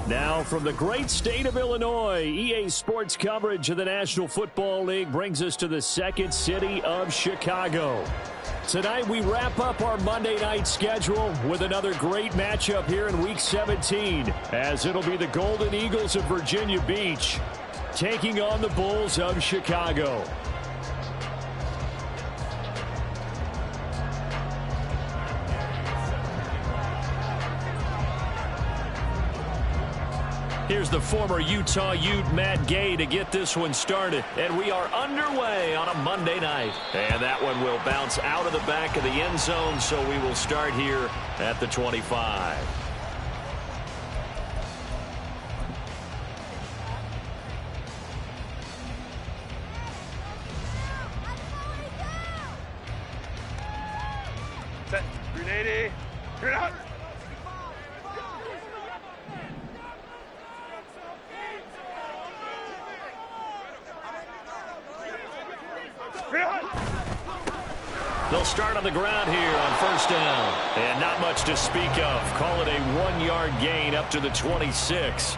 Now from the great state of Illinois, EA Sports coverage of the National Football League brings us to the second city of Chicago. Tonight we wrap up our Monday night schedule with another great matchup here in Week 17, as it'll be the Golden Eagles of Virginia Beach taking on the Bulls of Chicago. Here's the former Utah Ute Matt Gay to get this one started. And we are underway on a Monday night. And that one will bounce out of the back of the end zone, so we will start here at the 25. Set. 380. Turn out. They'll start on the ground here on first down. And not much to speak of. Call it a 1-yard gain up to the 26.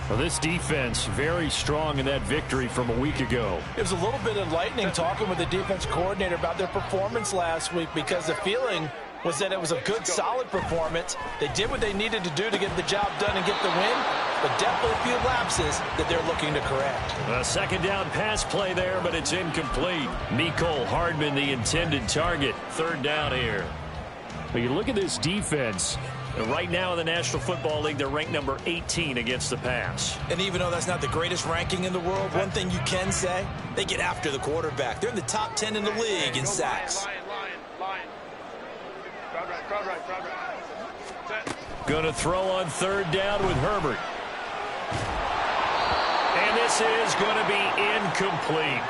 Well, this defense very strong in that victory from a week ago. It was a little bit enlightening talking with the defense coordinator about their performance last week, because the feeling was that it was a good, solid performance. They did what they needed to do to get the job done and get the win, but definitely a few lapses that they're looking to correct. A second down pass play there, but it's incomplete. Mecole Hardman, the intended target. Third down here. But you look at this defense. Right now in the National Football League, they're ranked number 18 against the pass. And even though that's not the greatest ranking in the world, one thing you can say, they get after the quarterback. They're in the top 10 in the league in sacks. Crowd right. Going to throw on third down with Herbert. And this is going to be incomplete.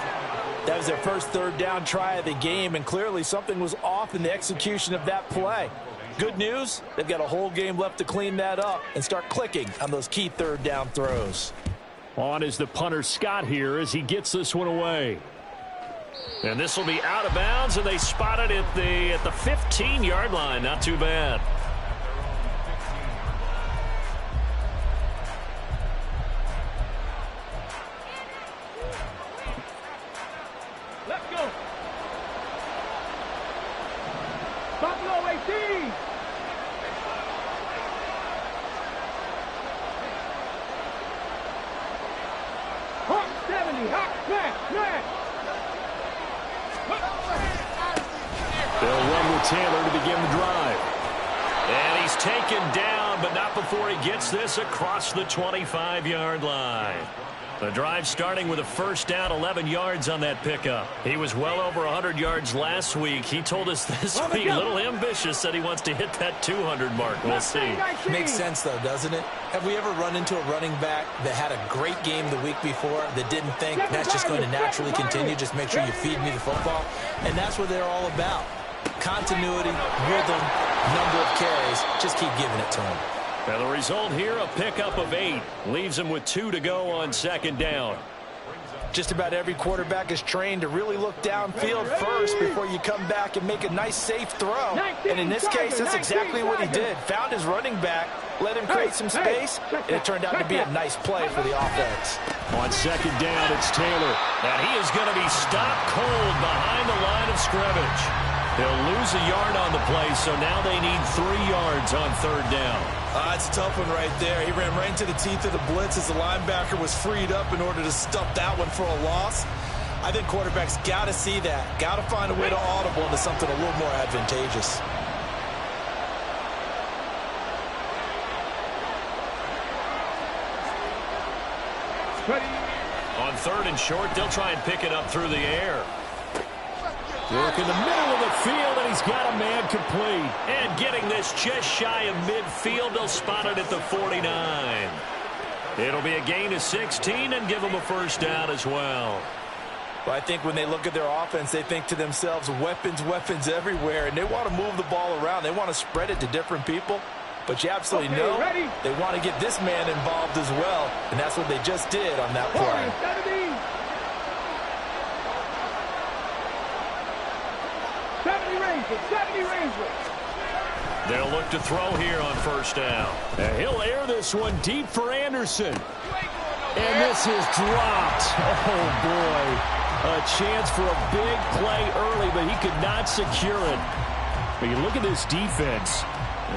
That was their first third down try of the game, and clearly something was off in the execution of that play. Good news, they've got a whole game left to clean that up and start clicking on those key third down throws. On is the punter Scott here as he gets this one away. And this will be out of bounds, and they spot it at the 15-yard line. Not too bad. Let's go. Buffalo 18. Hawk 70. Hawk smash. They'll run with Taylor to begin the drive. And he's taken down, but not before he gets this across the 25-yard line. The drive starting with a first down, 11 yards on that pickup. He was well over 100 yards last week. He told us this week, a little ambitious, said he wants to hit that 200 mark. We'll see. Makes sense, though, doesn't it? Have we ever run into a running back that had a great game the week before that didn't think that's just going to naturally continue? Just make sure you feed me the football. And that's what they're all about. Continuity, rhythm, number of carries. Just keep giving it to him. And the result here, a pickup of 8. Leaves him with 2 to go on second down. Just about every quarterback is trained to really look downfield first before you come back and make a nice, safe throw. And in this case, that's exactly what he did. Found his running back, let him create some space, and it turned out to be a nice play for the offense. On second down, it's Taylor. And he is going to be stopped cold behind the line of scrimmage. They'll lose a yard on the play, so now they need 3 yards on third down. It's a tough one right there. He ran right into the teeth of the blitz as the linebacker was freed up in order to stuff that one for a loss. I think quarterbacks got to see that. Got to find a way to audible into something a little more advantageous. On third and short, they'll try and pick it up through the air. Work in the middle of the field, and he's got a man complete. And getting this just shy of midfield, they'll spot it at the 49. It'll be a gain of 16 and give them a first down as well. Well, I think when they look at their offense, they think to themselves, weapons, weapons everywhere, and they want to move the ball around. They want to spread it to different people. But you absolutely know they want to get this man involved as well, and that's what they just did on that play. 70 Rangers. They'll look to throw here on first down. And he'll air this one deep for Anderson. And this is dropped. Oh, boy. A chance for a big play early, but he could not secure it. But you look at this defense.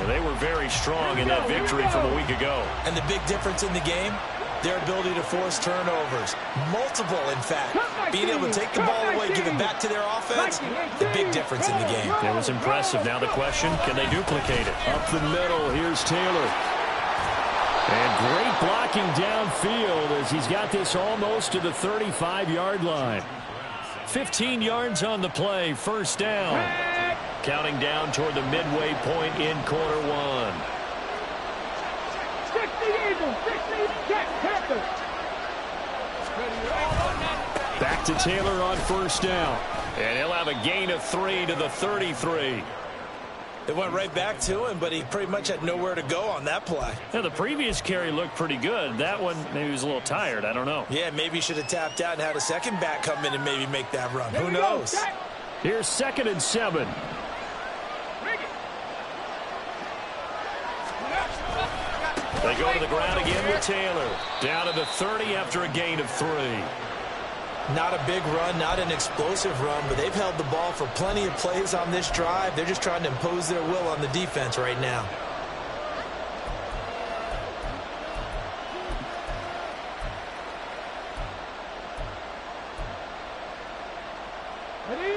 They were very strong in that victory from a week ago. And the big difference in the game, their ability to force turnovers. Multiple, in fact. Being able to take the ball away, give it back to their offense, the big difference in the game. It was impressive. Now the question, can they duplicate it? Up the middle, here's Taylor. And great blocking downfield as he's got this almost to the 35-yard line. 15 yards on the play, first down. Counting down toward the midway point in quarter one. 60 Eagles, 60 Jack Panthers. Back to Taylor on first down. And he'll have a gain of 3 to the 33. It went right back to him, but he pretty much had nowhere to go on that play. Yeah, the previous carry looked pretty good. That one, maybe he was a little tired. I don't know. Yeah, maybe he should have tapped out and had a second back come in and maybe make that run. Who knows? Here's 2nd and 7. They go to the ground again with Taylor. Down to the 30 after a gain of 3. Not a big run, not an explosive run, but they've held the ball for plenty of plays on this drive. They're just trying to impose their will on the defense right now.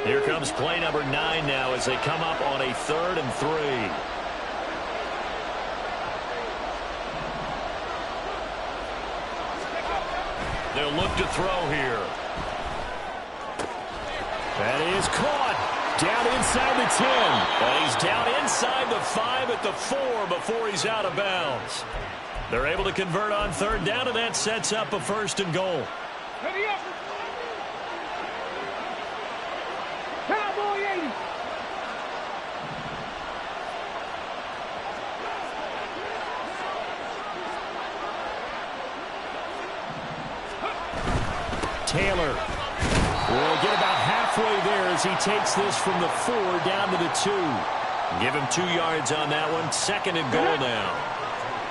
Here comes play number 9 now as they come up on a 3rd and 3. They'll look to throw here. That is caught. Down inside the 10. And he's down inside the 5 at the 4 before he's out of bounds. They're able to convert on 3rd down, and that sets up a 1st and goal. Ready up. Cowboy 80. Taylor will get about halfway there as he takes this from the 4 down to the 2. Give him 2 yards on that one. 2nd and goal now.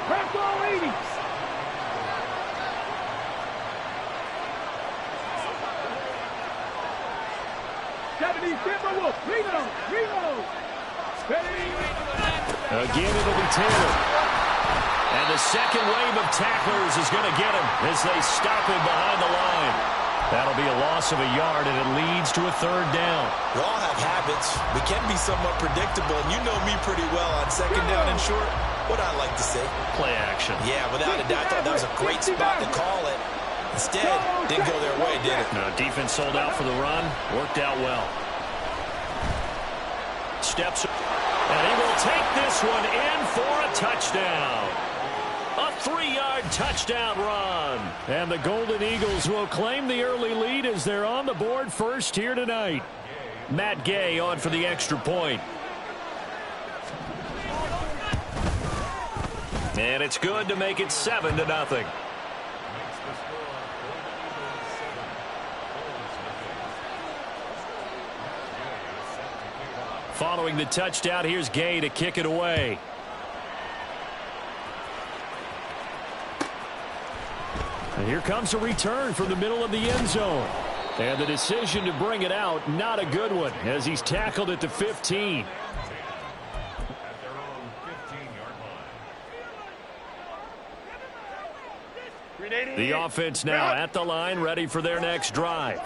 Cowboy 80. Again, it'll be Taylor. And the second wave of tacklers is going to get him as they stop him behind the line. That'll be a loss of a yard, and it leads to a 3rd down. We all have habits. We can be somewhat predictable, and you know me pretty well on 2nd down and short. What I like to say? Play action. Yeah, without a doubt, I thought that was a great spot to call it. Instead, didn't go their way, did it? No, defense sold out for the run. Worked out well. Steps, and he will take this one in for a touchdown. A 3-yard touchdown run. And the Golden Eagles will claim the early lead as they're on the board first here tonight. Matt Gay on for the extra point. And it's good to make it 7-0. Following the touchdown, here's Gay to kick it away. And here comes a return from the middle of the end zone. And the decision to bring it out, not a good one, as he's tackled at the 15. The offense now at the line, ready for their next drive.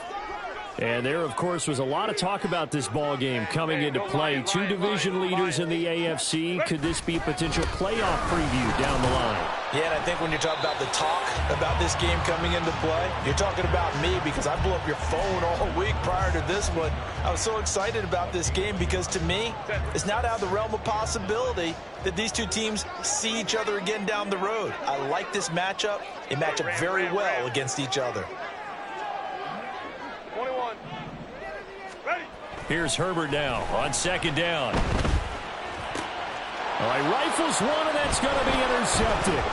And there, of course, was a lot of talk about this ball game coming into play. 2 division leaders in the AFC. Could this be a potential playoff preview down the line? Yeah, and I think when you're talking about the talk about this game coming into play, you're talking about me because I blew up your phone all week prior to this one. I was so excited about this game because, to me, it's not out of the realm of possibility that these two teams see each other again down the road. I like this matchup. They match up very well against each other. Here's Herbert now on 2nd down. All right, rifles one, and that's going to be intercepted.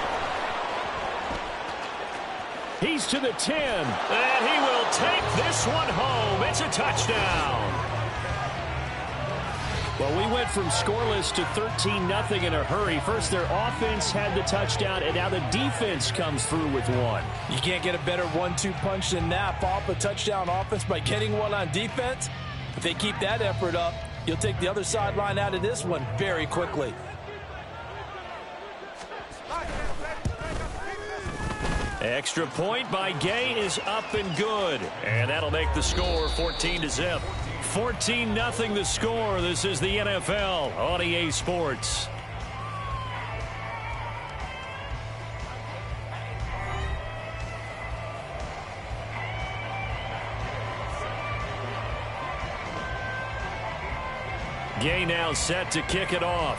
He's to the 10. And he will take this one home. It's a touchdown. Well, we went from scoreless to 13-0 in a hurry. First, their offense had the touchdown, and now the defense comes through with one. You can't get a better 1-2 punch than that. Follow up a touchdown offense by getting one on defense. If they keep that effort up, you'll take the other sideline out of this one very quickly. Extra point by Gay is up and good. And that'll make the score 14-0. 14-0 the score. This is the NFL on EA Sports. Gay now set to kick it off.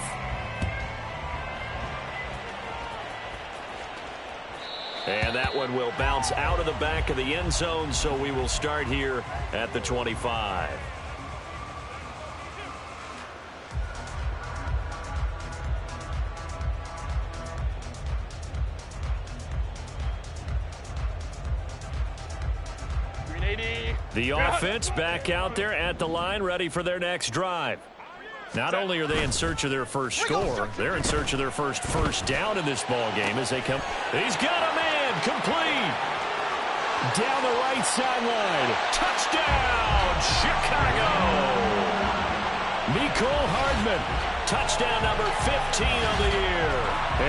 And that one will bounce out of the back of the end zone, so we will start here at the 25. The offense back out there at the line, ready for their next drive. Not only are they in search of their first score, they're in search of their first down in this ball game as they come. He's got a man, complete. Down the right sideline. Touchdown, Chicago. Mecole Hardman. Touchdown number 15 of the year.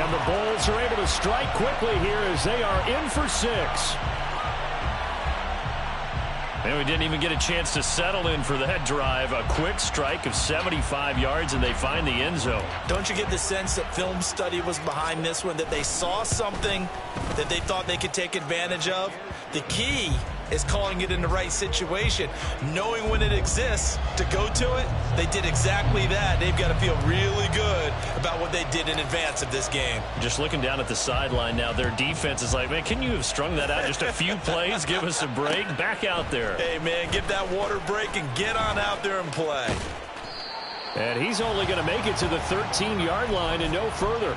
And the Bulls are able to strike quickly here as they are in for 6. And we didn't even get a chance to settle in for that drive. A quick strike of 75 yards, and they find the end zone. Don't you get the sense that film study was behind this one, that they saw something that they thought they could take advantage of? The key is calling it in the right situation, knowing when it exists to go to it. They did exactly that. They've got to feel really good about what they did in advance of this game. Just looking down at the sideline now, their defense is like, man, can you have strung that out just a few plays? Give us a break. Back out there. Hey, man, give that water break and get on out there and play. And he's only going to make it to the 13-yard line and no further.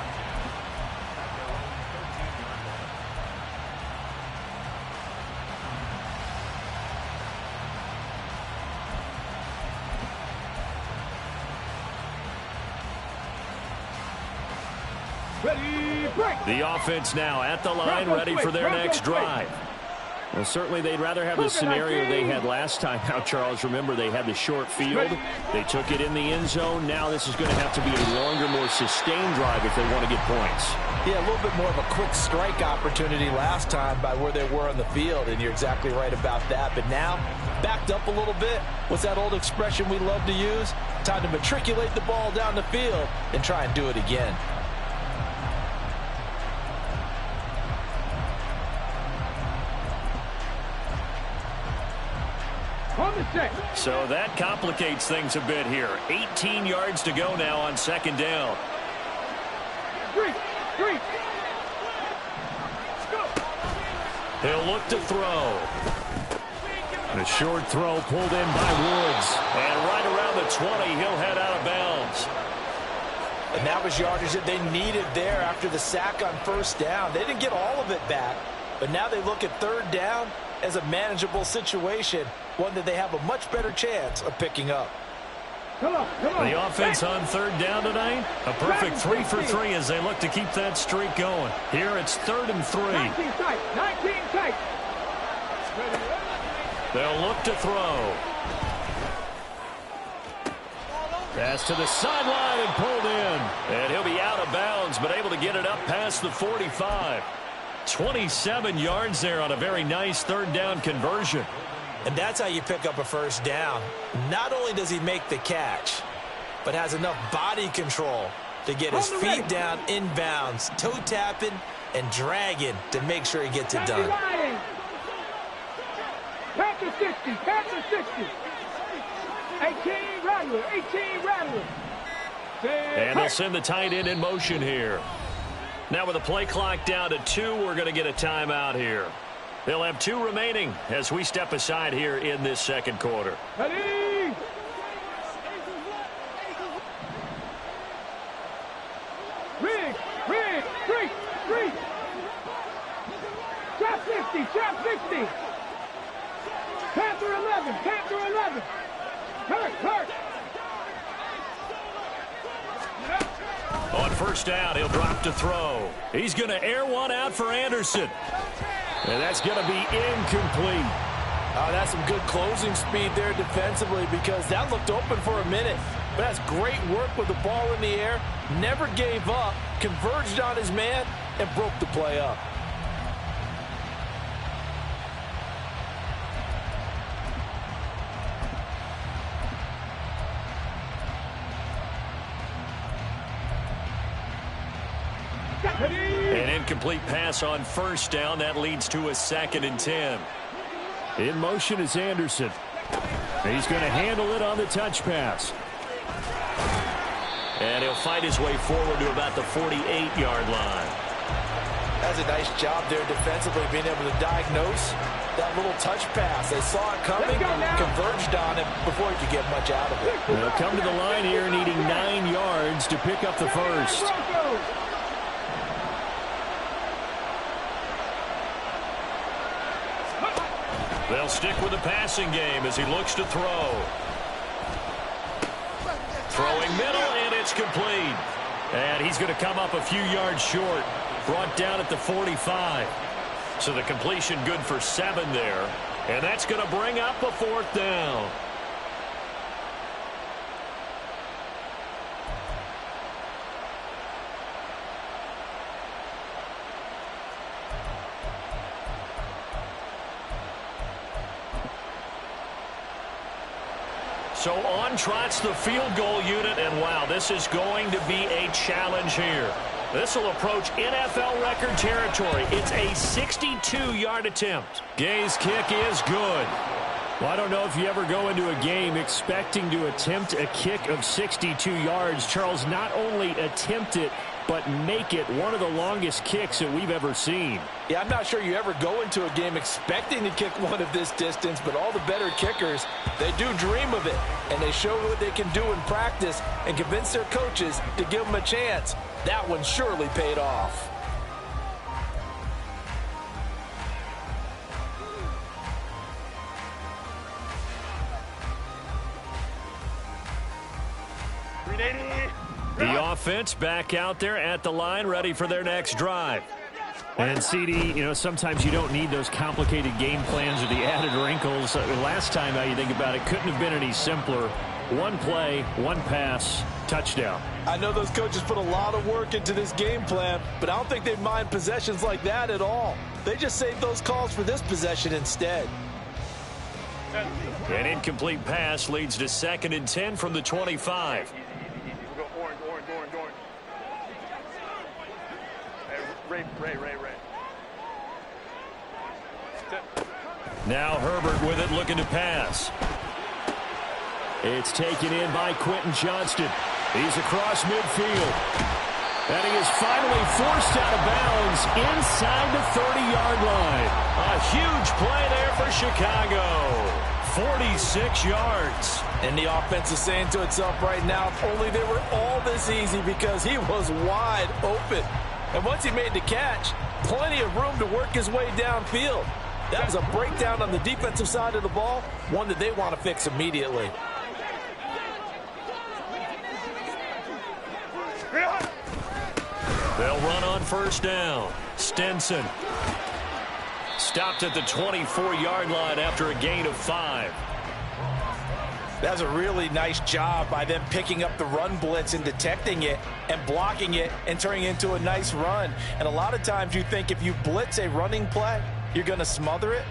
The offense now at the line, ready for their next drive. Well, certainly they'd rather have the scenario they had last time out, Charles. Remember, they had the short field. They took it in the end zone. Now this is going to have to be a longer, more sustained drive if they want to get points. Yeah, a little bit more of a quick strike opportunity last time by where they were on the field, and you're exactly right about that. But now, backed up a little bit. What's that old expression we love to use? Time to matriculate the ball down the field and try and do it again. So that complicates things a bit here. 18 yards to go now on second down. He'll look to throw. The short throw pulled in by Woods. And right around the 20, he'll head out of bounds. And that was yardage that they needed there after the sack on first down. They didn't get all of it back, but now they look at third down as a manageable situation, one that they have a much better chance of picking up. Come on. The offense on third down tonight, a perfect 3 for 3 as they look to keep that streak going. Here it's 3rd and 3. 19 tight. They'll look to throw. Pass to the sideline and pulled in. And he'll be out of bounds, but able to get it up past the 45. 27 yards there on a very nice third down conversion. And that's how you pick up a first down. Not only does he make the catch, but has enough body control to get his feet down inbounds, toe tapping and dragging to make sure he gets it done. Panther 60. 18 Rattler. And they'll send the tight end in motion here. Now with the play clock down to 2, we're going to get a timeout here. They'll have 2 remaining as we step aside here in this second quarter. Ready? Rig. 3. Trap 50. Panther 11. Hurt. first down. He'll drop to throw. He's going to air one out for Anderson. And that's going to be incomplete. Oh, that's some good closing speed there defensively, because that looked open for a minute. But that's great work with the ball in the air. Never gave up, converged on his man, and broke the play up. An incomplete pass on first down. That leads to a 2nd and 10. In motion is Anderson. He's going to handle it on the touch pass. And he'll fight his way forward to about the 48-yard line. That's a nice job there defensively, being able to diagnose that little touch pass. They saw it coming, converged on it before he could get much out of it. They'll come to the line here needing 9 yards to pick up the first. They'll stick with the passing game as he looks to throw. Throwing middle, and it's complete. And he's going to come up a few yards short. Brought down at the 45. So the completion good for 7 there. And that's going to bring up a 4th down. So on trots the field goal unit, and wow, this is going to be a challenge here. This will approach NFL record territory. It's a 62-yard attempt. Gay's kick is good. Well, I don't know if you ever go into a game expecting to attempt a kick of 62 yards. Charles, not only attempt it, but make it one of the longest kicks that we've ever seen. Yeah, I'm not sure you ever go into a game expecting to kick one of this distance, but all the better kickers, they do dream of it, and they show what they can do in practice and convince their coaches to give them a chance. That one surely paid off. The offense back out there at the line, ready for their next drive. And CD, you know, sometimes you don't need those complicated game plans or the added wrinkles. Last time, now you think about it, couldn't have been any simpler. One play, one pass, touchdown. I know those coaches put a lot of work into this game plan, but I don't think they mind possessions like that at all. They just save those calls for this possession instead. An incomplete pass leads to 2nd and 10 from the 25. Ray. Now Herbert with it, looking to pass. It's taken in by Quentin Johnston. He's across midfield. And he is finally forced out of bounds inside the 30-yard line. A huge play there for Chicago. 46 yards. And the offense is saying to itself right now, if only they were all this easy, because he was wide open. And once he made the catch, plenty of room to work his way downfield. That was a breakdown on the defensive side of the ball, one that they want to fix immediately. They'll run on first down. Stenson stopped at the 24-yard line after a gain of 5. That's a really nice job by them picking up the run blitz and detecting it and blocking it and turning it into a nice run. And a lot of times you think if you blitz a running play, you're going to smother it.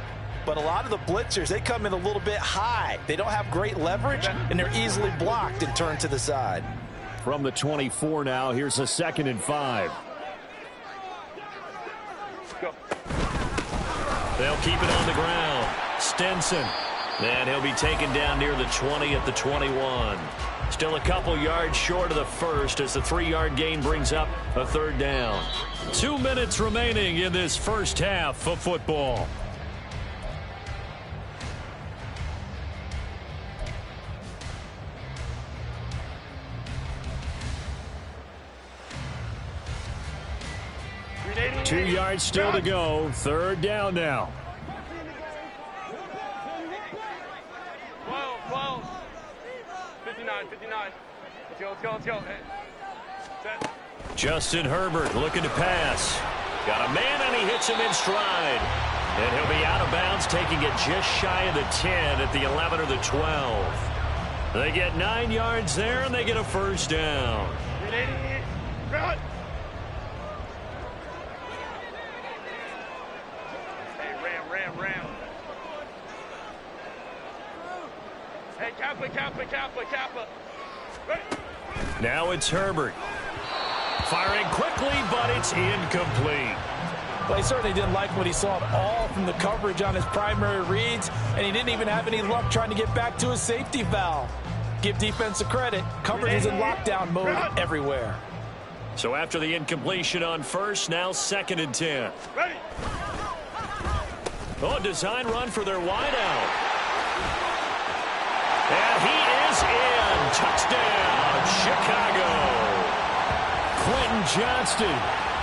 But a lot of the blitzers, they come in a little bit high. They don't have great leverage, and they're easily blocked and turned to the side. From the 24 now, here's a 2nd and 5. Go. They'll keep it on the ground. Stenson. And he'll be taken down near the 20 at the 21. Still a couple yards short of the first as the 3-yard gain brings up a 3rd down. 2 minutes remaining in this first half of football. Two yards still to go. 3rd down now. 59. Let's go. Hey. Set. Justin Herbert looking to pass. Got a man, and he hits him in stride. And he'll be out of bounds, taking it just shy of the 10 at the 11 or the 12. They get 9 yards there, and they get a first down. Run. Hey, ram. Hey, Kappa. Ready. Now it's Herbert. Firing quickly, but it's incomplete. Well, he certainly didn't like what he saw at all from the coverage on his primary reads, and he didn't even have any luck trying to get back to his safety valve. Give defense a credit. Coverage is in lockdown mode everywhere. So after the incompletion on first, now 2nd and 10. Ready. Oh, design run for their wideout. And he is in. Touchdown, Chicago. Quentin Johnston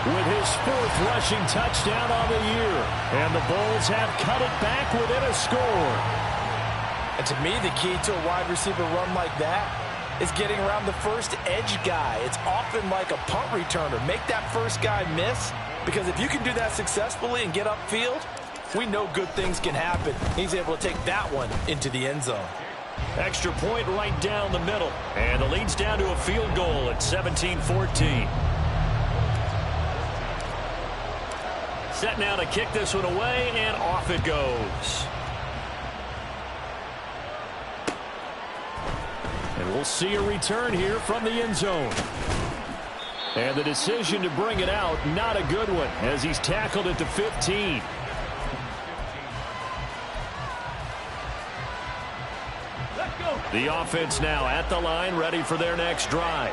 with his 4th rushing touchdown on the year. And the Bulls have cut it back within a score. And to me, the key to a wide receiver run like that is getting around the first edge guy. It's often like a punt returner. Make that first guy miss, because if you can do that successfully and get upfield, we know good things can happen. He's able to take that one into the end zone. Extra point right down the middle. And the lead's down to a field goal at 17-14. Set now to kick this one away, and off it goes. And we'll see a return here from the end zone. And the decision to bring it out, not a good one, as he's tackled at the 15. The offense now at the line, ready for their next drive.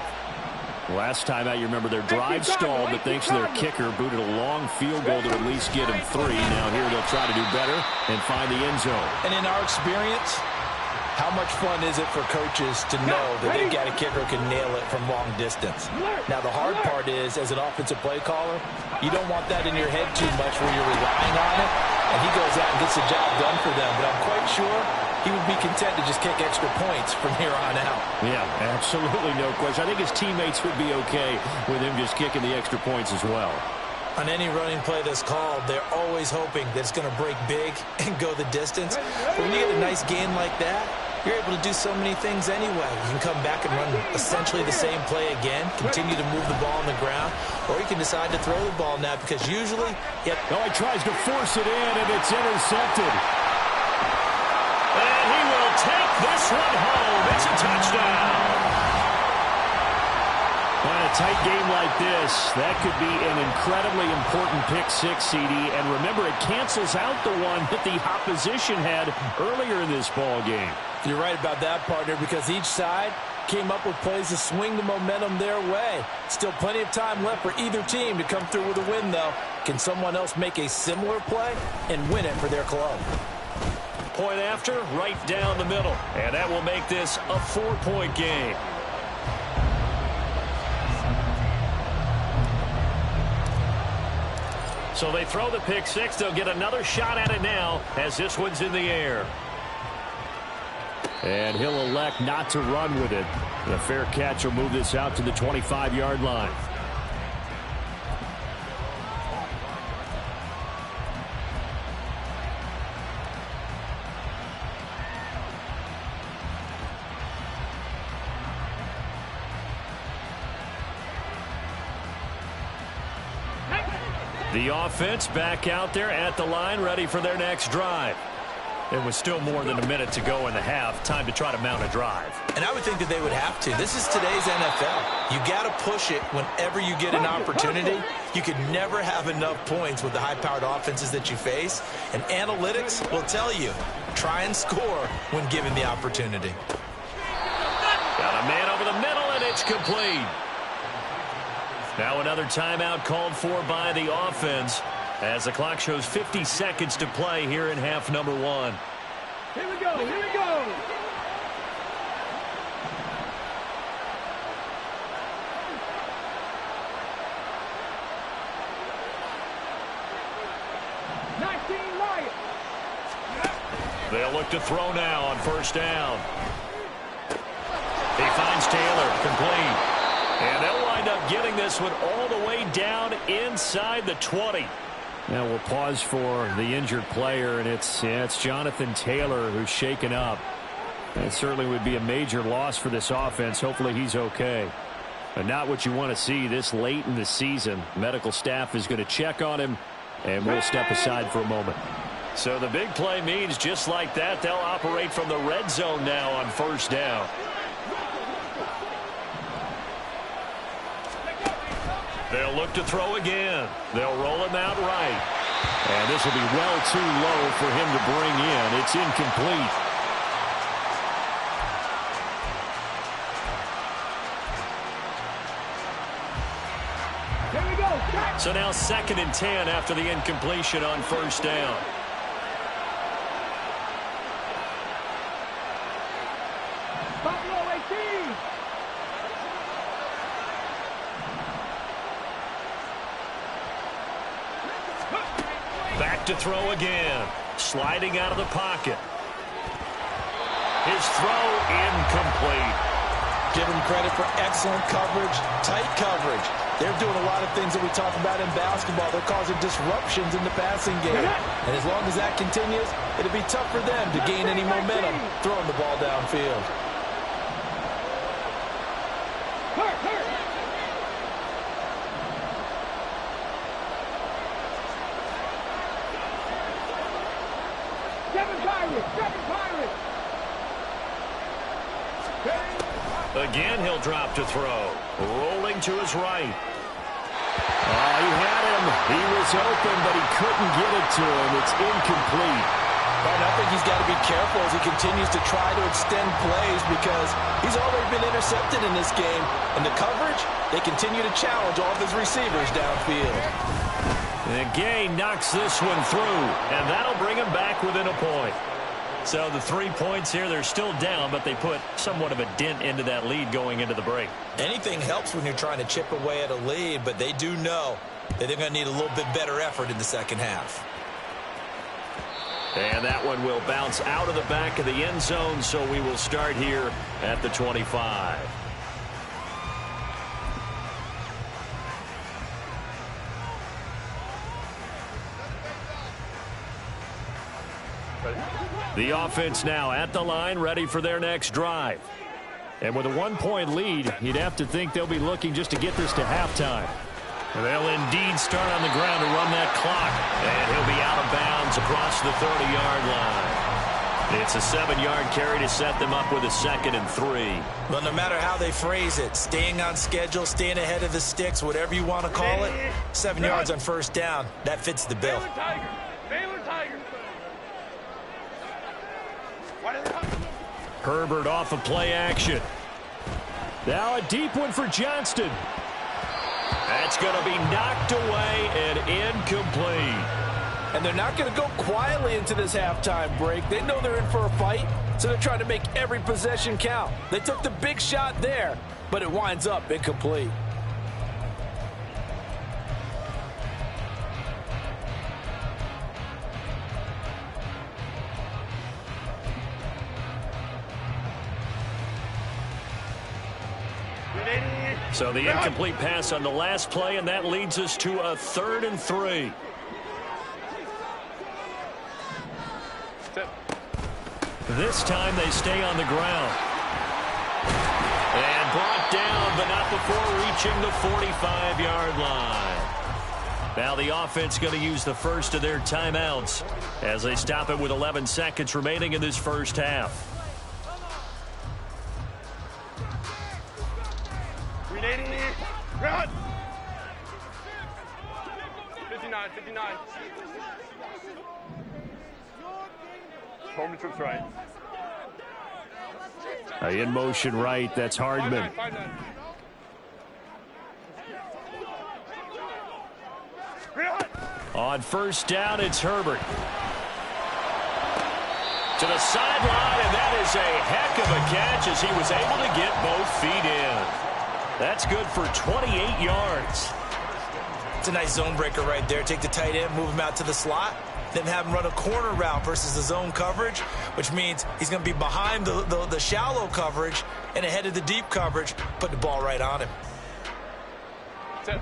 Last time out, you remember their drive stalled, but thanks to their kicker, booted a long field goal to at least get him 3. Now here they'll try to do better and find the end zone. And in our experience, how much fun is it for coaches to know that they've got a kicker who can nail it from long distance? Now, the hard part is, as an offensive play caller, you don't want that in your head too much where you're relying on it, and he goes out and gets the job done for them. But I'm quite sure he would be content to just kick extra points from here on out. Yeah, absolutely no question. I think his teammates would be okay with him just kicking the extra points as well. On any running play that's called, they're always hoping that it's going to break big and go the distance. But when you get a nice gain like that, you're able to do so many things anyway. You can come back and run essentially the same play again, continue to move the ball on the ground, or you can decide to throw the ball now, because usually... He tries to force it in, and it's intercepted. And he will take this one home. It's a touchdown. In a tight game like this, that could be an incredibly important pick-6, CD. And remember, it cancels out the one that the opposition had earlier in this ball game. You're right about that, partner, because each side came up with plays to swing the momentum their way. Still plenty of time left for either team to come through with a win, though. Can someone else make a similar play and win it for their club? Point after, right down the middle. And that will make this a 4-point game. So they throw the pick-6. They'll get another shot at it now as this one's in the air. And he'll elect not to run with it. The fair catch will move this out to the 25-yard line. The offense back out there at the line, ready for their next drive. There was still more than a minute to go in the half. Time to try to mount a drive. And I would think that they would have to. This is today's NFL. You got to push it whenever you get an opportunity. You could never have enough points with the high-powered offenses that you face. And analytics will tell you, try and score when given the opportunity. Got a man over the middle, and it's complete. Now another timeout called for by the offense as the clock shows 50 seconds to play here in half number 1. Here we go, here we go. They'll look to throw now on first down. He finds Taylor, complete. And they'll wind up getting this one all the way down inside the 20. Now we'll pause for the injured player, and it's Jonathan Taylor who's shaken up. That certainly would be a major loss for this offense. Hopefully he's okay. But not what you want to see this late in the season. Medical staff is going to check on him, and we'll step aside for a moment. So the big play means just like that, they'll operate from the red zone now on first down. They'll look to throw again. They'll roll him out right. And this will be well too low for him to bring in. It's incomplete. Here we go. So now 2nd and 10 after the incompletion on first down. Buffalo 18. Back to throw again. Sliding out of the pocket. His throw incomplete. Give him credit for excellent coverage, tight coverage. They're doing a lot of things that we talk about in basketball. They're causing disruptions in the passing game. And as long as that continues, it'll be tough for them to gain any momentum throwing the ball downfield. Seven Pirates. Again, he'll drop to throw. Rolling to his right. He had him. He was open, but he couldn't get it to him. It's incomplete. And I think he's got to be careful as he continues to try to extend plays because he's already been intercepted in this game. And the coverage, they continue to challenge all of his receivers downfield. And Gay knocks this one through, and that'll bring him back within a point. So the 3 points here, they're still down, but they put somewhat of a dent into that lead going into the break. Anything helps when you're trying to chip away at a lead, but they do know that they're going to need a little bit better effort in the second half. And that one will bounce out of the back of the end zone, so we will start here at the 25. The offense now at the line, ready for their next drive. And with a 1-point lead, you'd have to think they'll be looking just to get this to halftime. They'll indeed start on the ground to run that clock. And he'll be out of bounds across the 30-yard line. It's a 7-yard carry to set them up with a 2nd and 3. But no matter how they phrase it, staying on schedule, staying ahead of the sticks, whatever you want to call it, 7 yards on first down, that fits the bill. Baylor Tigers. Herbert off of play action. Now a deep one for Johnston. That's going to be knocked away and incomplete. And they're not going to go quietly into this halftime break. They know they're in for a fight, so they're trying to make every possession count. They took the big shot there, but it winds up incomplete. So the incomplete pass on the last play, and that leads us to a 3rd and 3. This time they stay on the ground. And brought down, but not before reaching the 45-yard line. Now the offense going to use the first of their timeouts as they stop it with 11 seconds remaining in this first half. 59. Coleman trips right. In motion right, that's Hardman. 5-9. On first down, it's Herbert. To the sideline, and that is a heck of a catch as he was able to get both feet in. That's good for 28 yards. It's a nice zone breaker right there. Take the tight end, move him out to the slot, then have him run a corner route versus the zone coverage, which means he's going to be behind the shallow coverage and ahead of the deep coverage, put the ball right on him. Let's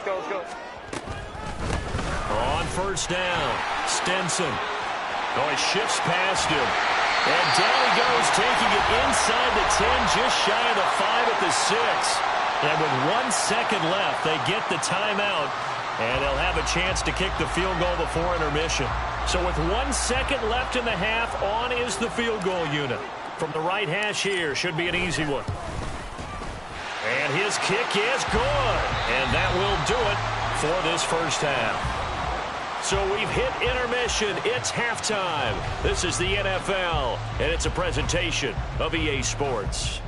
go, let's go. On first down, Stinson. Oh, he shifts past him. And down he goes, taking it inside the 10, just shy of the 5 at the 6. And with 1 second left, they get the timeout, and they'll have a chance to kick the field goal before intermission. So with 1 second left in the half, on is the field goal unit. From the right hash here, should be an easy one. And his kick is good. And that will do it for this first half. So we've hit intermission. It's halftime. This is the NFL, and it's a presentation of EA Sports.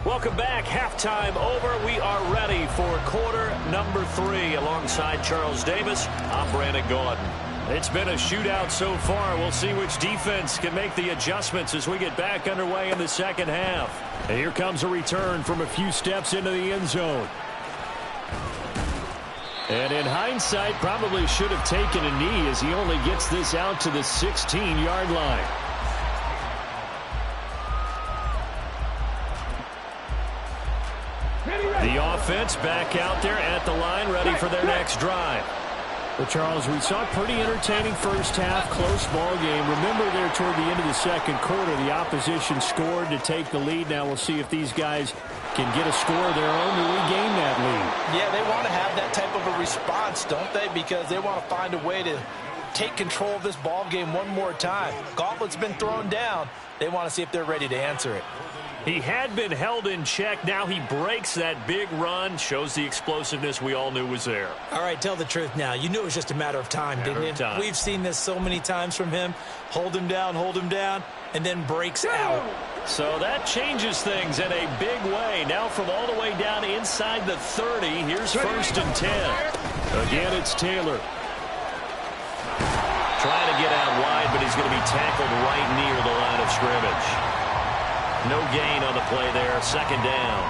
Welcome back. Halftime over. We are ready for quarter number 3. Alongside Charles Davis, I'm Brandon Gordon. It's been a shootout so far. We'll see which defense can make the adjustments as we get back underway in the second half. And here comes a return from a few steps into the end zone. And in hindsight, probably should have taken a knee as he only gets this out to the 16-yard line. The offense back out there at the line, ready for their next drive. Well, Charles, we saw a pretty entertaining first half, close ball game. Remember there toward the end of the second quarter, the opposition scored to take the lead. Now we'll see if these guys can get a score of their own to regain that lead. Yeah, they want to have that type of a response, don't they? Because they want to find a way to take control of this ball game one more time. Gauntlet's been thrown down. They want to see if they're ready to answer it. He had been held in check. Now he breaks that big run. Shows the explosiveness we all knew was there. All right, tell the truth now. You knew it was just a matter of time, didn't you? We've seen this so many times from him. Hold him down, and then breaks out. So that changes things in a big way. Now from all the way down inside the 30, here's 1st and 10. Again, it's Taylor. Trying to get out wide, but he's going to be tackled right near the line of scrimmage. No gain on the play there, 2nd down.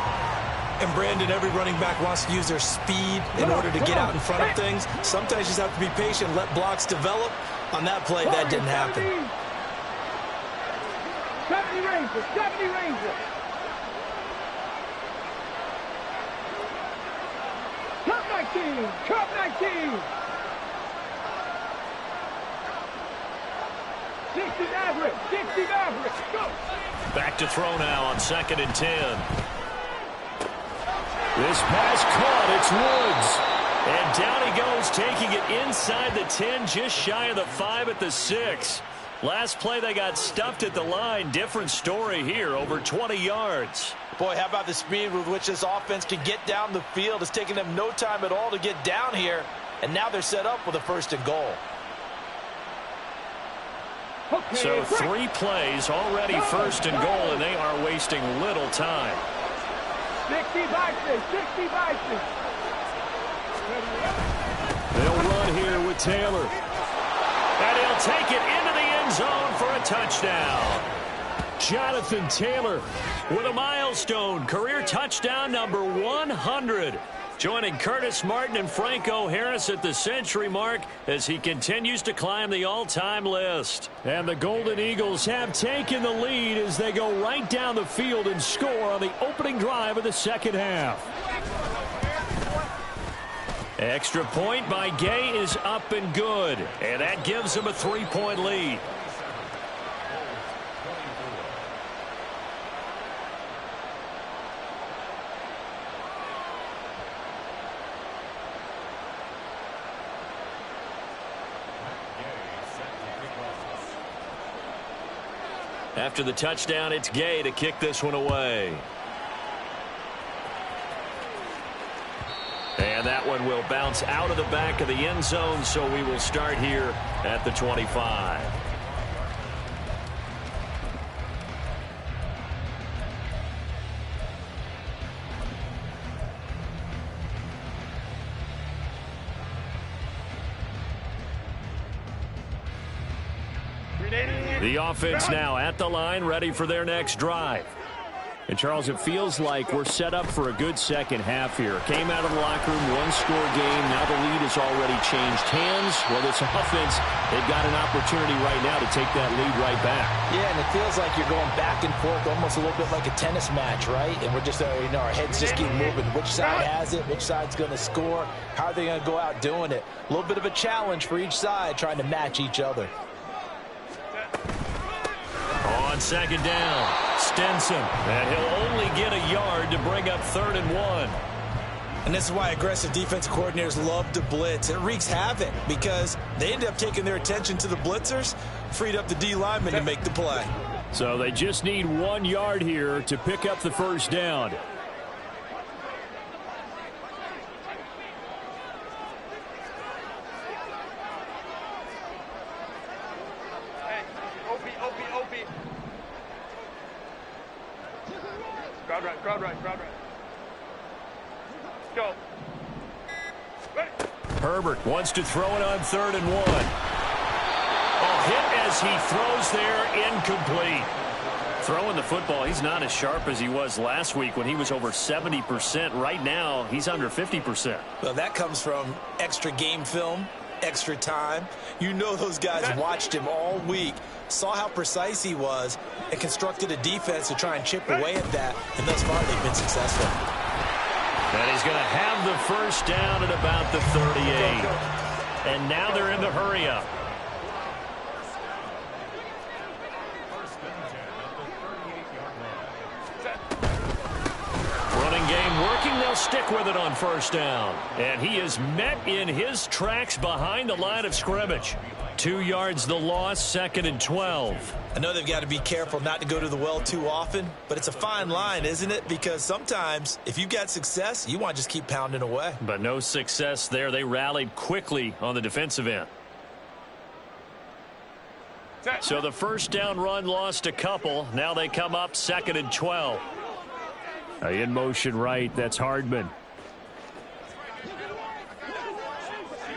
And Brandon, every running back wants to use their speed in order to get out in front of things. Sometimes you just have to be patient, let blocks develop. On that play, that didn't happen. 70 Rangers, 70 Rangers. Cup 19. 60 Maverick, go. Back to throw now on 2nd and 10. This pass caught. It's Woods. And down he goes, taking it inside the 10, just shy of the 5 at the 6. Last play, they got stuffed at the line. Different story here, over 20 yards. Boy, how about the speed with which this offense can get down the field? It's taking them no time at all to get down here. And now they're set up with a 1st and goal. So 3 plays, already 1st and goal, and they are wasting little time. 60 Bison. They'll run here with Taylor. And he'll take it into the end zone for a touchdown. Jonathan Taylor with a milestone, career touchdown number 100. Joining Curtis Martin and Franco Harris at the century mark as he continues to climb the all-time list. And the Golden Eagles have taken the lead as they go right down the field and score on the opening drive of the second half. Extra point by Gay is up and good, and that gives them a 3-point lead. After the touchdown, it's Gay to kick this one away. And that one will bounce out of the back of the end zone, so we will start here at the 25. The offense now at the line, ready for their next drive. And, Charles, it feels like we're set up for a good second half here. Came out of the locker room, one-score game. Now the lead has already changed hands. Well, this offense, they've got an opportunity right now to take that lead right back. Yeah, and it feels like you're going back and forth, almost a little bit like a tennis match, right? And we're just, our heads just keep moving. Which side has it? Which side's going to score? How are they going to go out doing it? A little bit of a challenge for each side, trying to match each other. On second down, Stenson. And he'll only get a yard to bring up 3rd and 1. And this is why aggressive defense coordinators love to blitz. It wreaks havoc because they end up taking their attention to the blitzers, freed up the D lineman to make the play. So they just need 1 yard here to pick up the first down. Crowd right. Go. Ready. Herbert wants to throw it on 3rd and 1. Hit as he throws there, incomplete. Throwing the football, he's not as sharp as he was last week when he was over 70%. Right now, he's under 50%. Well, that comes from extra game film, extra time. You know those guys watched him all week, saw how precise he was, and constructed a defense to try and chip away at that. And thus far, they've been successful. And he's going to have the first down at about the 38. And now they're in the hurry-up. Running game working. They'll stick with it on first down. And he is met in his tracks behind the line of scrimmage. 2 yards the loss, 2nd and 12. I know they've got to be careful not to go to the well too often, but it's a fine line, isn't it? Because sometimes if you've got success, you want to just keep pounding away. But no success there. They rallied quickly on the defensive end. So the first down run lost a couple. Now they come up 2nd and 12. In motion right, that's Hardman.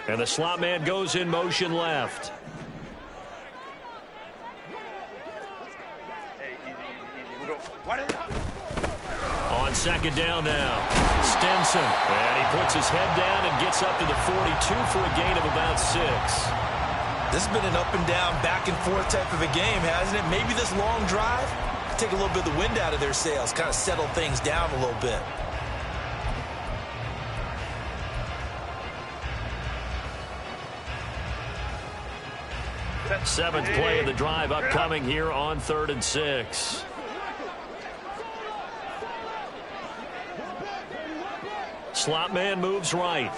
And the slot man goes in motion left. On second down now, Stenson. And he puts his head down and gets up to the 42 for a gain of about 6. This has been an up and down, back and forth type of a game, hasn't it? Maybe this long drive, take a little bit of the wind out of their sails, kind of settle things down a little bit. Seventh play of the drive upcoming here on 3rd and 6. Slot man moves right.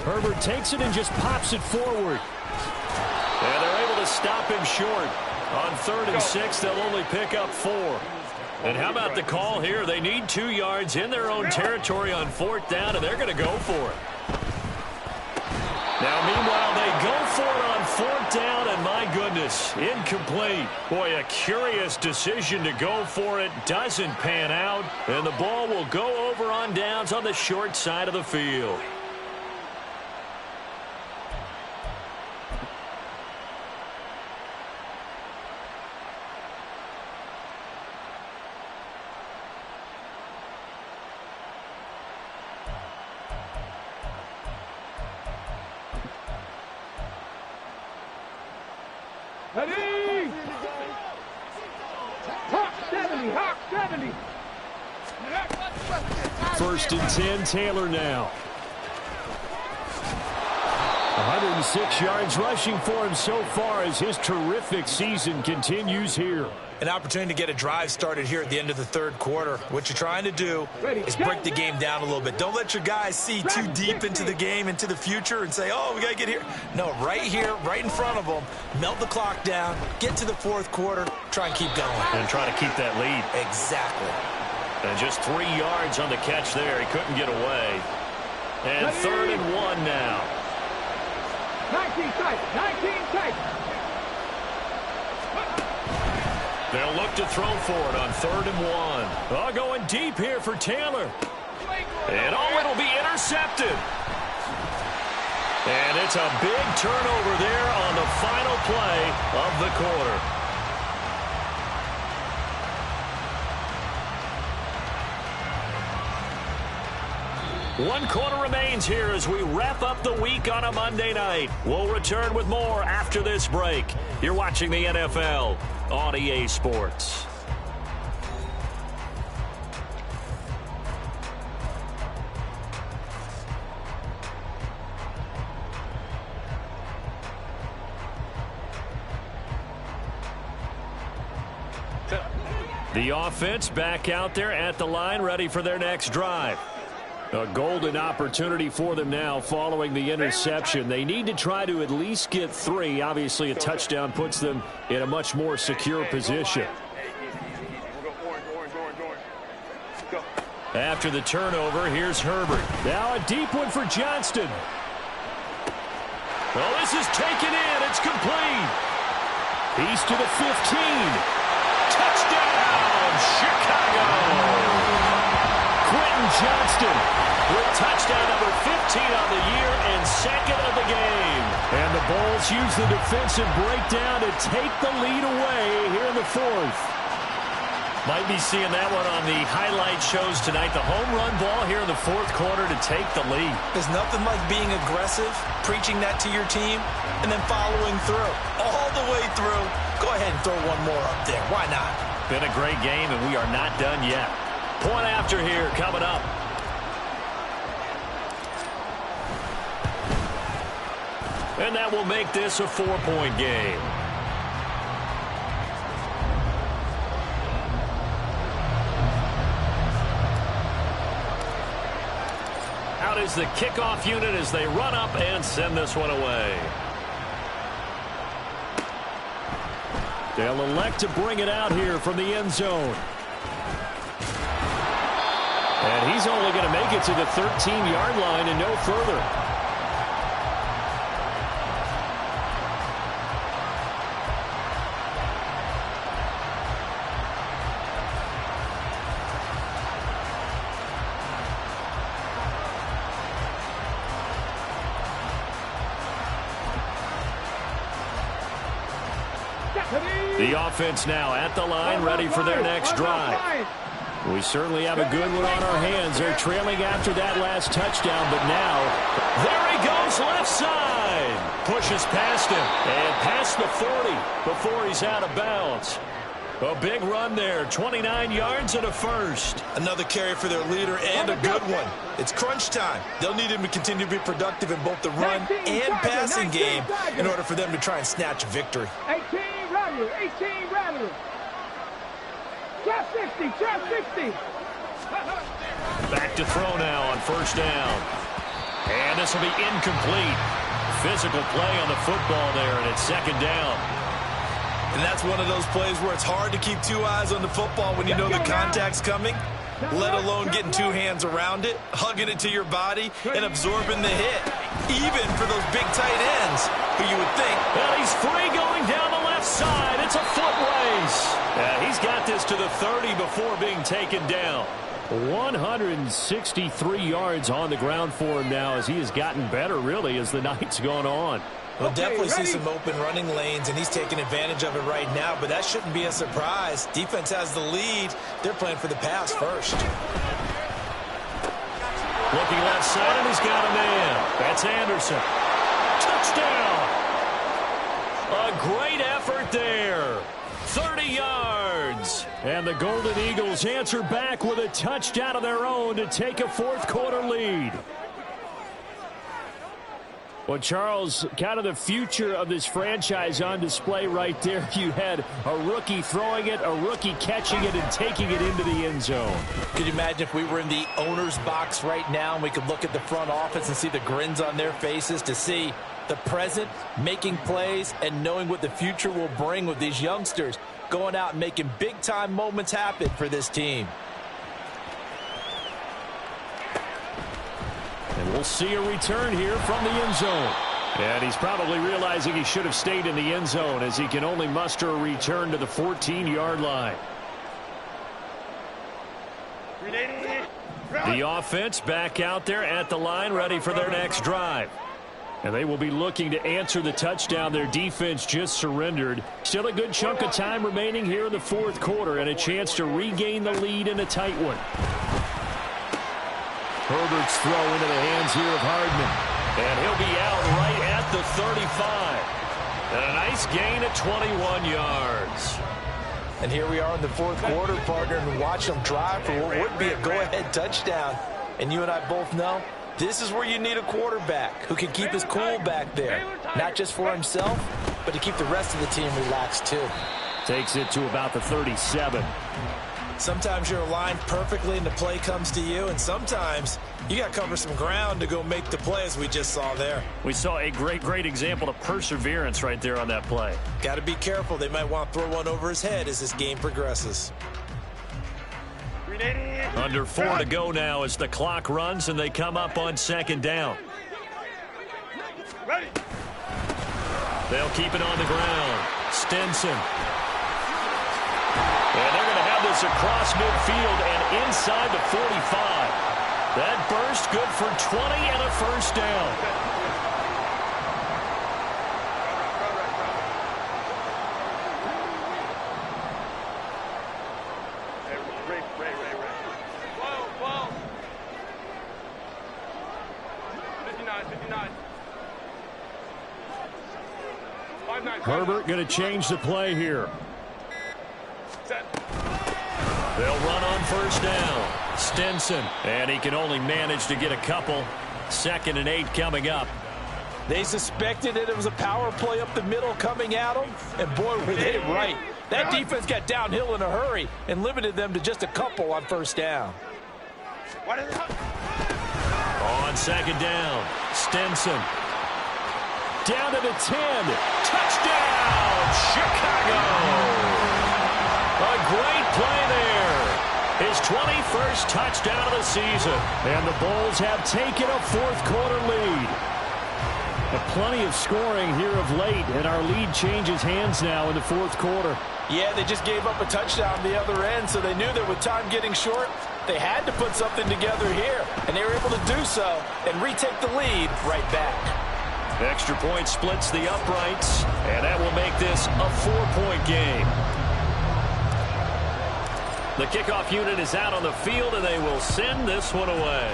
Herbert takes it and just pops it forward. And they're able to stop him short. On 3rd and 6, they'll only pick up 4. And how about the call here? They need 2 yards in their own territory on 4th down, and they're going to go for it. Now, meanwhile, they go for it on 4th down, and my goodness, incomplete. Boy, a curious decision to go for it. Doesn't pan out, and the ball will go over on downs on the short side of the field. Ready! Hawk 70, Hawk 70. 1st and 10, Taylor now. 106 yards rushing for him so far as his terrific season continues here. An opportunity to get a drive started here at the end of the 3rd quarter. What you're trying to do is break the game down a little bit. Don't let your guys see too deep into the game, into the future, and say, oh, we got to get here. No, right here, right in front of them, melt the clock down, get to the 4th quarter, try and keep going. And try to keep that lead. Exactly. And just 3 yards on the catch there. He couldn't get away. And 3rd and 1 now. 19 tight, 19 tight. They'll look to throw for it on 3rd and 1. Oh, going deep here for Taylor. And it'll be intercepted. And it's a big turnover there on the final play of the quarter. 1 quarter remains here as we wrap up the week on a Monday night. We'll return with more after this break. You're watching the NFL on EA Sports. The offense back out there at the line, ready for their next drive. A golden opportunity for them now following the interception. They need to try to at least get 3. Obviously, a touchdown puts them in a much more secure position. After the turnover, here's Herbert. Now a deep one for Johnston. Well, this is taken in. It's complete. He's to the 15. Touchdown, Chicago. Quentin Johnston with touchdown number 15 on the year and 2nd of the game. And the Bulls use the defensive breakdown to take the lead away here in the 4th. Might be seeing that one on the highlight shows tonight. The home run ball here in the 4th quarter to take the lead. There's nothing like being aggressive, preaching that to your team, and then following through. All the way through. Go ahead and throw one more up there. Why not? Been a great game, and we are not done yet. Point after here coming up. And that will make this a 4-point game. Out is the kickoff unit as they run up and send this one away. They'll elect to bring it out here from the end zone. And he's only going to make it to the 13-yard line and no further. The offense now at the line, ready for their next drive. We certainly have a good one on our hands. They're trailing after that last touchdown, but now, there he goes, left side. Pushes past him and past the 40 before he's out of bounds. A big run there, 29 yards and a first. Another carry for their leader and a good one. It's crunch time. They'll need him to continue to be productive in both the run and passing game in order for them to try and snatch a victory. 18 Rattler. Trap 60. Back to throw now on first down. And this will be incomplete. Physical play on the football there, and it's 2nd down. And that's one of those plays where it's hard to keep 2 eyes on the football when you know the contact's coming, let alone getting 2 hands around it, hugging it to your body, and absorbing the hit, even for those big tight ends who you would think. Well, he's free going down the left side. It's a foot race. Yeah, he's got this to the 30 before being taken down. 163 yards on the ground for him now as he has gotten better, really, as the night's gone on. We'll definitely see some open running lanes, and he's taking advantage of it right now, but that shouldn't be a surprise. Defense has the lead. They're playing for the pass first. Looking left side, and he's got a man. That's Anderson. Touchdown! A great effort there. 30 yards. And the Golden Eagles answer back with a touchdown of their own to take a 4th quarter lead. Well, Charles, kind of the future of this franchise on display right there. You had a rookie throwing it, a rookie catching it, and taking it into the end zone. Could you imagine if we were in the owner's box right now and we could look at the front office and see the grins on their faces, to see the present making plays and knowing what the future will bring with these youngsters going out and making big-time moments happen for this team. And we'll see a return here from the end zone. And he's probably realizing he should have stayed in the end zone as he can only muster a return to the 14-yard line. The offense back out there at the line, ready for their next drive. And they will be looking to answer the touchdown their defense just surrendered. Still a good chunk of time remaining here in the 4th quarter and a chance to regain the lead in a tight one. Herbert's throw into the hands here of Hardman. And he'll be out right at the 35. And a nice gain of 21 yards. And here we are in the fourth quarter, partner, and watch them drive for what would be a go-ahead touchdown. And you and I both know this is where you need a quarterback who can keep his cool back there. Not just for himself, but to keep the rest of the team relaxed too. Takes it to about the 37. Sometimes you're aligned perfectly and the play comes to you, and sometimes you got to cover some ground to go make the play, as we just saw there. We saw a great example of perseverance right there on that play. Got to be careful. They might want to throw one over his head as this game progresses. Under 4 to go now as the clock runs and they come up on second down. Ready. They'll keep it on the ground. Stinson. And they're going to have this across midfield and inside the 45. That burst good for 20 and a first down. Whoa. 59. 5-9. Herbert going to change the play here. They'll run on first down. Stinson. And he can only manage to get a couple. 2nd and 8 coming up. They suspected that it was a power play up the middle coming at them, and boy, were they right. That defense got downhill in a hurry and limited them to just a couple on first down. On second down, Stinson. Down to the 10. Touchdown, Chicago. A great play there. His 21st touchdown of the season. And the Bulls have taken a fourth quarter lead. Plenty of scoring here of late, and our lead changes hands now in the fourth quarter. Yeah, they just gave up a touchdown the other end, so they knew that with time getting short, they had to put something together here, and they were able to do so and retake the lead right back. Extra point splits the uprights, and that will make this a 4-point game. The kickoff unit is out on the field, and they will send this one away.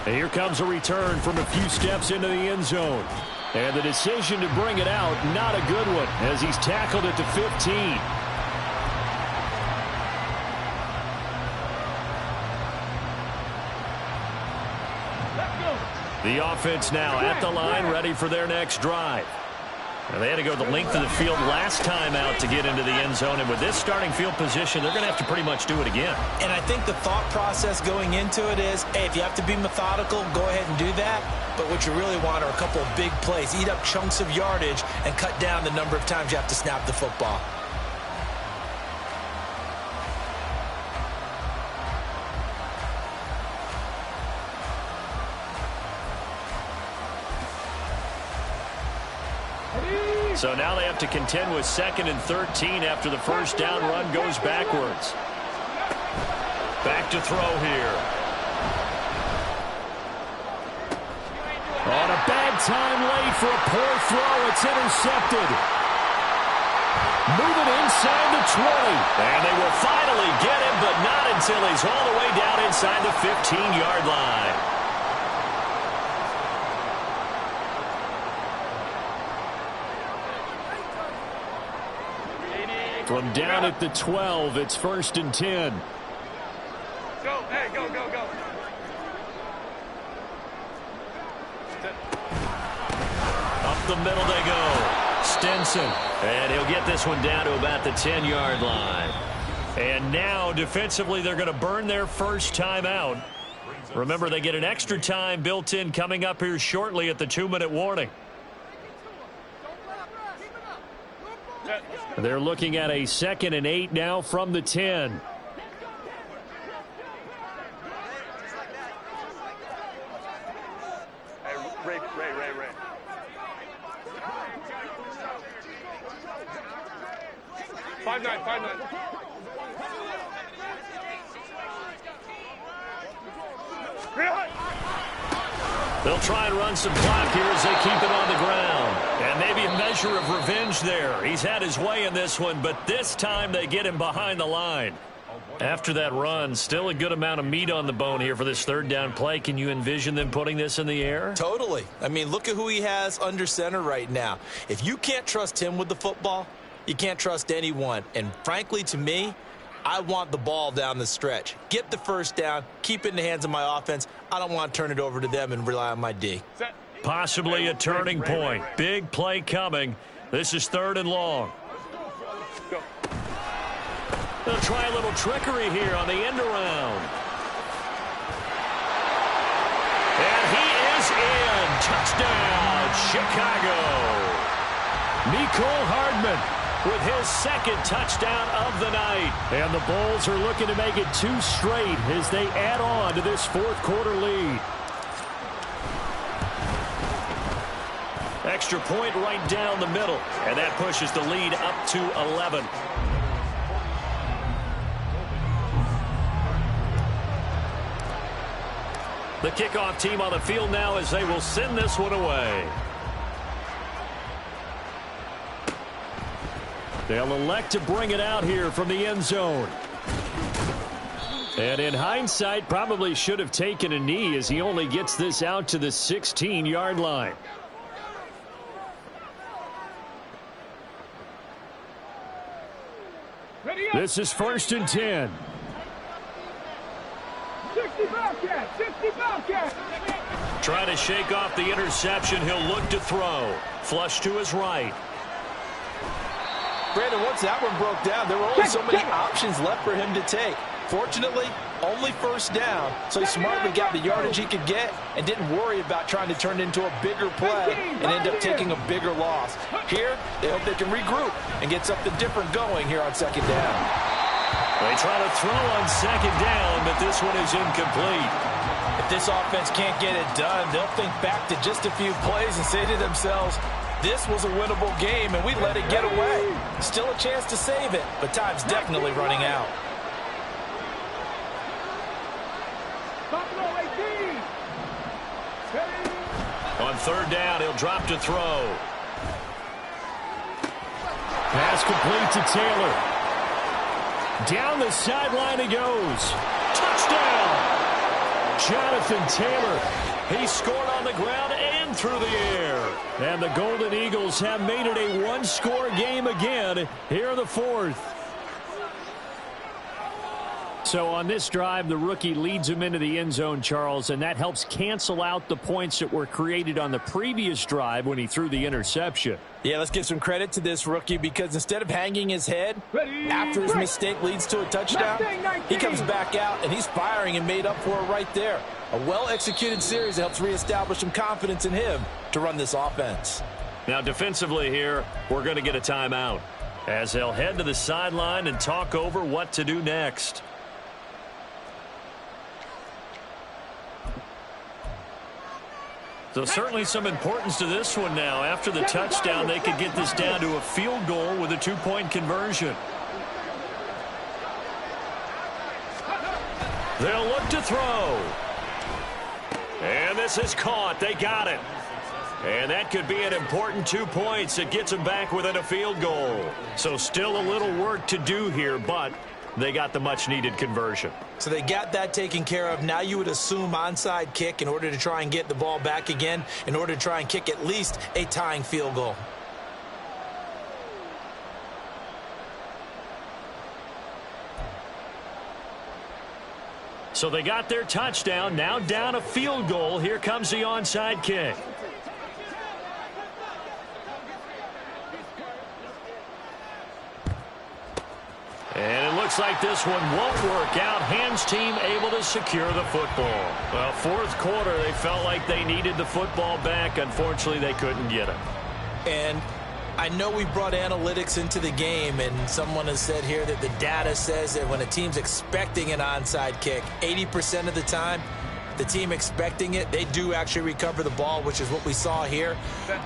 And here comes a return from a few steps into the end zone. And the decision to bring it out, not a good one, as he's tackled at the 15. The offense now at the line, ready for their next drive. Now, they had to go the length of the field last time out to get into the end zone, and with this starting field position, they're going to have to pretty much do it again. And I think the thought process going into it is, hey, if you have to be methodical, go ahead and do that. But what you really want are a couple of big plays, eat up chunks of yardage, and cut down the number of times you have to snap the football. So now they have to contend with 2nd and 13 after the first down run goes backwards. Back to throw here. On a bad time late for a poor throw. It's intercepted. Moving inside the 20. And they will finally get him, but not until he's all the way down inside the 15-yard line. From down at the 12, it's 1st and 10. Go. Up the middle they go. Stinson. And he'll get this one down to about the 10-yard line. And now, defensively, they're going to burn their first time out. Remember, they get an extra time built in coming up here shortly at the 2-minute warning. They're looking at a 2nd and 8 now from the 10. Ray. 5-9. They'll try and run some clock here as they keep it on the ground. And maybe a measure of revenge there. He's had his way in this one, but this time they get him behind the line. After that run, still a good amount of meat on the bone here for this third down play. Can you envision them putting this in the air? Totally. I mean, look at who he has under center right now. If you can't trust him with the football, you can't trust anyone. And frankly, to me, I want the ball down the stretch. Get the first down, keep it in the hands of my offense. I don't want to turn it over to them and rely on my D. Possibly a turning point. Big play coming. This is 3rd and long. They'll try a little trickery here on the end around. And he is in. Touchdown, Chicago. Mecole Hardman with his 2nd touchdown of the night. And the Bulls are looking to make it 2 straight as they add on to this 4th quarter lead. Extra point right down the middle. And that pushes the lead up to 11. The kickoff team on the field now as they will send this one away. They'll elect to bring it out here from the end zone. And in hindsight, probably should have taken a knee as he only gets this out to the 16-yard line. This is 1st and 10. 60 Bobcat! 60 Bobcat! Trying to shake off the interception. He'll look to throw. Flush to his right. Brandon, once that one broke down, there were only so many options left for him to take. Fortunately, only 1st down, so he smartly got the yardage he could get and didn't worry about trying to turn it into a bigger play and end up taking a bigger loss. Here, they hope they can regroup and get something different going here on 2nd down. They try to throw on 2nd down, but this one is incomplete. If this offense can't get it done, they'll think back to just a few plays and say to themselves, this was a winnable game and we let it get away. Still a chance to save it, but time's definitely running out. On 3rd down, he'll drop to throw. Pass complete to Taylor. Down the sideline he goes. Touchdown! Jonathan Taylor. He scored on the ground and through the air. And the Golden Eagles have made it a 1-score game again here in the 4th. So on this drive, the rookie leads him into the end zone, Charles, and that helps cancel out the points that were created on the previous drive when he threw the interception. Yeah, let's give some credit to this rookie because instead of hanging his head after his mistake leads to a touchdown, he comes back out and he's firing and made up for it right there. A well-executed series that helps reestablish some confidence in him to run this offense. Now defensively here, we're going to get a timeout as they'll head to the sideline and talk over what to do next. So certainly some importance to this one now. After the touchdown, they could get this down to a field goal with a 2-point conversion. They'll look to throw. And this is caught. They got it. And that could be an important 2 points that gets them back within a field goal. So still a little work to do here, but they got the much-needed conversion. So they got that taken care of. Now you would assume onside kick in order to try and get the ball back again, in order to try and kick at least a tying field goal. So they got their touchdown, now down a field goal. Here comes the onside kick. And it looks like this one won't work out. Hands team able to secure the football. Well, 4th quarter, they felt like they needed the football back. Unfortunately, they couldn't get it. And I know we brought analytics into the game, and someone has said here that the data says that when a team's expecting an onside kick, 80% of the time, the team expecting it, they do actually recover the ball, which is what we saw here.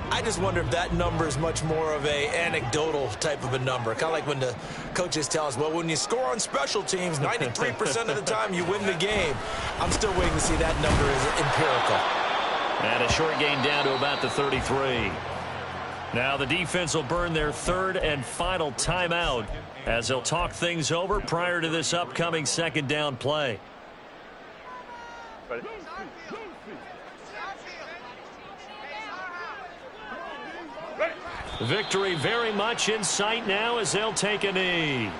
I just wonder if that number is much more of a anecdotal type of a number. Kind of like when the coaches tell us, well, when you score on special teams, 93% of the time you win the game. I'm still waiting to see that number is empirical. And a short gain down to about the 33. Now the defense will burn their third and final timeout as they'll talk things over prior to this upcoming second down play. Ready? Victory very much in sight now as they'll take a knee.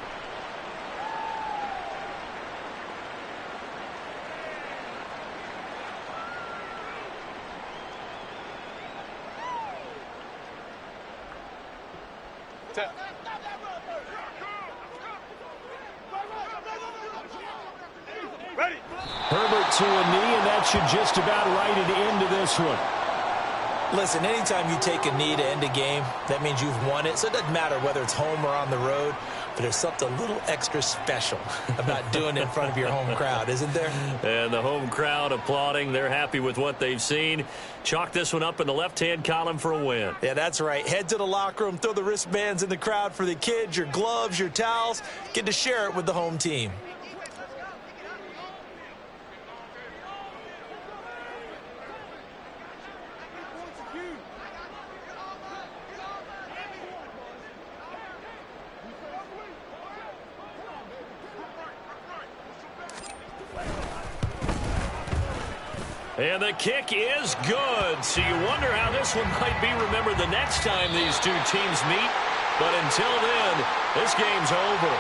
Ready? Herbert to a knee, and that should just about write it into this one. Listen, anytime you take a knee to end a game, that means you've won it. So it doesn't matter whether it's home or on the road, but there's something a little extra special about doing it in front of your home crowd, isn't there? And the home crowd applauding. They're happy with what they've seen. Chalk this one up in the left-hand column for a win. Yeah, that's right. Head to the locker room, throw the wristbands in the crowd for the kids, your gloves, your towels. Get to share it with the home team. And the kick is good. So you wonder how this one might be remembered the next time these two teams meet. But until then, this game's over.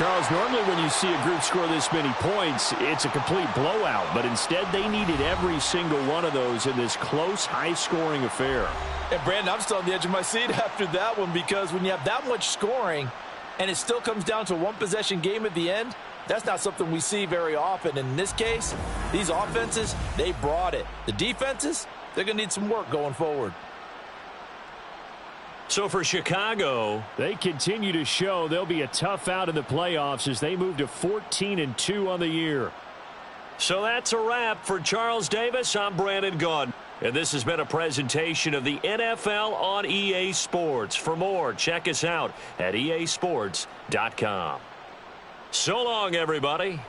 Charles, normally when you see a group score this many points, it's a complete blowout. But instead, they needed every single one of those in this close, high-scoring affair. And, Brandon, I'm still on the edge of my seat after that one because when you have that much scoring and it still comes down to a one-possession game at the end, that's not something we see very often. And in this case, these offenses, they brought it. The defenses, they're going to need some work going forward. So for Chicago, they continue to show they'll be a tough out in the playoffs as they move to 14-2 on the year. So that's a wrap for Charles Davis. I'm Brandon Gaudin. And this has been a presentation of the NFL on EA Sports. For more, check us out at easports.com. So long, everybody.